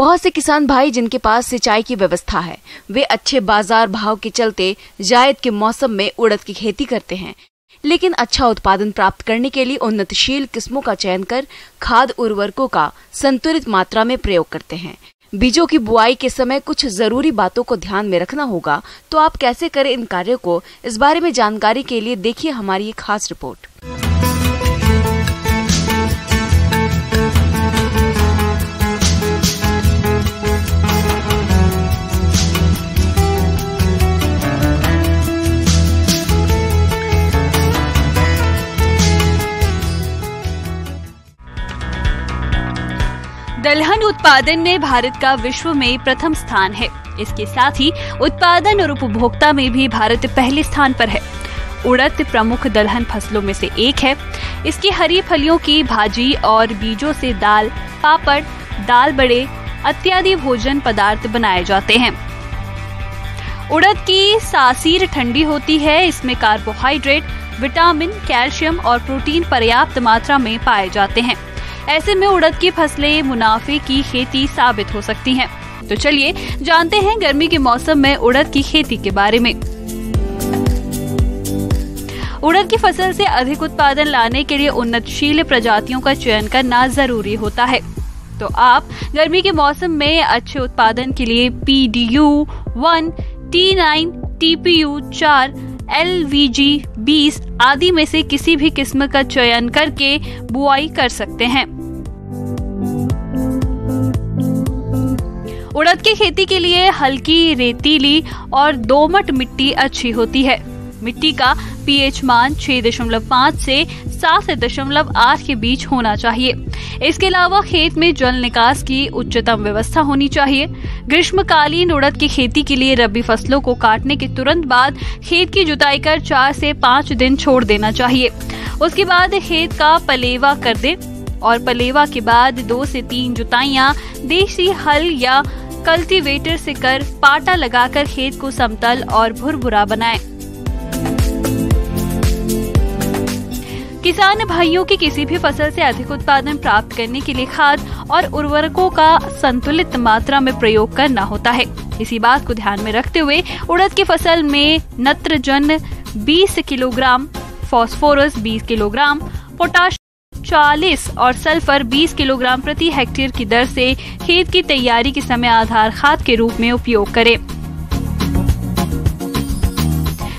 बहुत से किसान भाई जिनके पास सिंचाई की व्यवस्था है, वे अच्छे बाजार भाव के चलते जायद के मौसम में उड़द की खेती करते हैं, लेकिन अच्छा उत्पादन प्राप्त करने के लिए उन्नतशील किस्मों का चयन कर खाद उर्वरकों का संतुलित मात्रा में प्रयोग करते हैं। बीजों की बुआई के समय कुछ जरूरी बातों को ध्यान में रखना होगा, तो आप कैसे करें इन कार्यों को, इस बारे में जानकारी के लिए देखिए हमारी ये खास रिपोर्ट। दलहन उत्पादन में भारत का विश्व में प्रथम स्थान है। इसके साथ ही उत्पादन और उपभोक्ता में भी भारत पहले स्थान पर है। उड़द प्रमुख दलहन फसलों में से एक है। इसकी हरी फलियों की भाजी और बीजों से दाल, पापड़, दाल बड़े इत्यादि भोजन पदार्थ बनाए जाते हैं। उड़द की तासीर ठंडी होती है। इसमें कार्बोहाइड्रेट, विटामिन, कैल्शियम और प्रोटीन पर्याप्त मात्रा में पाए जाते हैं। ऐसे में उड़द की फसलें मुनाफे की खेती साबित हो सकती हैं। तो चलिए जानते हैं गर्मी के मौसम में उड़द की खेती के बारे में। उड़द की फसल से अधिक उत्पादन लाने के लिए उन्नतशील प्रजातियों का चयन करना जरूरी होता है। तो आप गर्मी के मौसम में अच्छे उत्पादन के लिए PDU-1, T9, TPU-4, LVG 20 आदि में से किसी भी किस्म का चयन करके बुआई कर सकते हैं। उड़द की खेती के लिए हल्की, रेतीली और दोमट मिट्टी अच्छी होती है। मिट्टी का pH मान 6.5 से 7.8 के बीच होना चाहिए। इसके अलावा खेत में जल निकास की उच्चतम व्यवस्था होनी चाहिए। ग्रीष्मकालीन उड़द की खेती के लिए रबी फसलों को काटने के तुरंत बाद खेत की जुताई कर 4 से 5 दिन छोड़ देना चाहिए। उसके बाद खेत का पलेवा कर दें और पलेवा के बाद 2 से 3 जुताइयां देसी हल या कल्टीवेटर से कर पाटा लगाकर खेत को समतल और भुरभुरा बनाएं। किसान भाइयों की किसी भी फसल से अधिक उत्पादन प्राप्त करने के लिए खाद और उर्वरकों का संतुलित मात्रा में प्रयोग करना होता है। इसी बात को ध्यान में रखते हुए उड़द की फसल में नत्रजन 20 किलोग्राम, फास्फोरस 20 किलोग्राम, पोटाश 40 और सल्फर 20 किलोग्राम प्रति हेक्टेयर की दर से खेत की तैयारी के समय आधार खाद के रूप में उपयोग करें।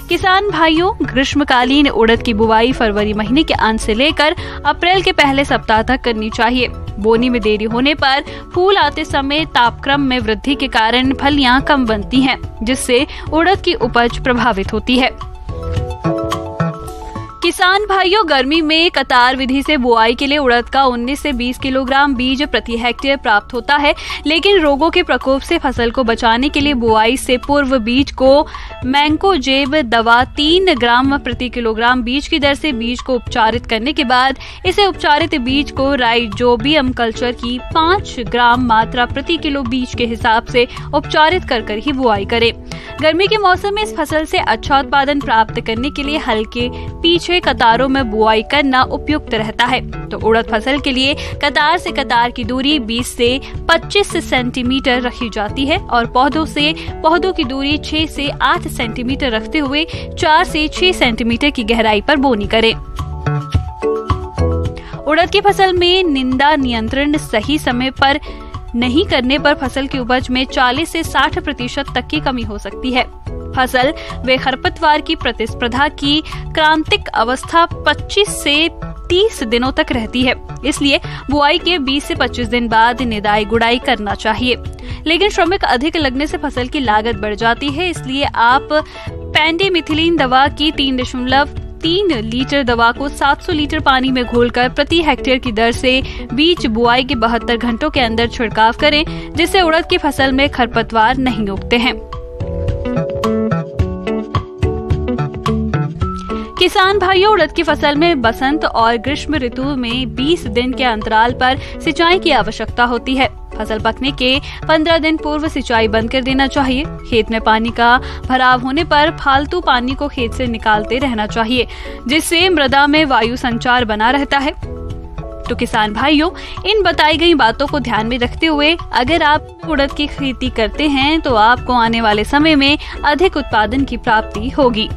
किसान भाइयों, ग्रीष्मकालीन उड़द की बुवाई फरवरी महीने के अंत से लेकर अप्रैल के पहले सप्ताह तक करनी चाहिए। बोनी में देरी होने पर फूल आते समय तापक्रम में वृद्धि के कारण फलियां कम बनती हैं, जिससे उड़द की उपज प्रभावित होती है। किसान भाइयों, गर्मी में कतार विधि से बुआई के लिए उड़द का 19 से 20 किलोग्राम बीज प्रति हेक्टेयर प्राप्त होता है, लेकिन रोगों के प्रकोप से फसल को बचाने के लिए बुआई से पूर्व बीज को मैंकोजेब दवा 3 ग्राम प्रति किलोग्राम बीज की दर से बीज को उपचारित करने के बाद इसे उपचारित बीज को राइजोबियम कल्चर की 5 ग्राम मात्रा प्रति किलो बीज के हिसाब से उपचारित कर ही बुआई करें। गर्मी के मौसम में इस फसल से अच्छा उत्पादन प्राप्त करने के लिए हल्के पीछे कतारों में बुआई करना उपयुक्त रहता है। तो उड़द फसल के लिए कतार से कतार की दूरी 20 से 25 सेंटीमीटर रखी जाती है और पौधों की दूरी 6 से 8 सेंटीमीटर रखते हुए 4 से 6 सेंटीमीटर की गहराई पर बोनी करें। उड़द की फसल में निंदा नियंत्रण सही समय पर नहीं करने पर फसल की उपज में 40 से 60% तक की कमी हो सकती है। फसल व खरपतवार की प्रतिस्पर्धा की क्रांतिक अवस्था 25 से 30 दिनों तक रहती है, इसलिए बुआई के 20 से 25 दिन बाद निदाई गुड़ाई करना चाहिए। लेकिन श्रमिक अधिक लगने से फसल की लागत बढ़ जाती है, इसलिए आप पेंडिमिथिलिन दवा की 3.3 लीटर दवा को 700 लीटर पानी में घोलकर प्रति हेक्टेयर की दर से बीज बुआई के 72 घंटों के अंदर छिड़काव करें, जिससे उड़द की फसल में खरपतवार नहीं उगते हैं। किसान भाइयों, उड़द की फसल में बसंत और ग्रीष्म ऋतु में 20 दिन के अंतराल पर सिंचाई की आवश्यकता होती है। फसल पकने के 15 दिन पूर्व सिंचाई बंद कर देना चाहिए। खेत में पानी का भराव होने पर फालतू पानी को खेत से निकालते रहना चाहिए, जिससे मृदा में वायु संचार बना रहता है। तो किसान भाइयों, इन बताई गई बातों को ध्यान में रखते हुए अगर आप उड़द की खेती करते हैं तो आपको आने वाले समय में अधिक उत्पादन की प्राप्ति होगी।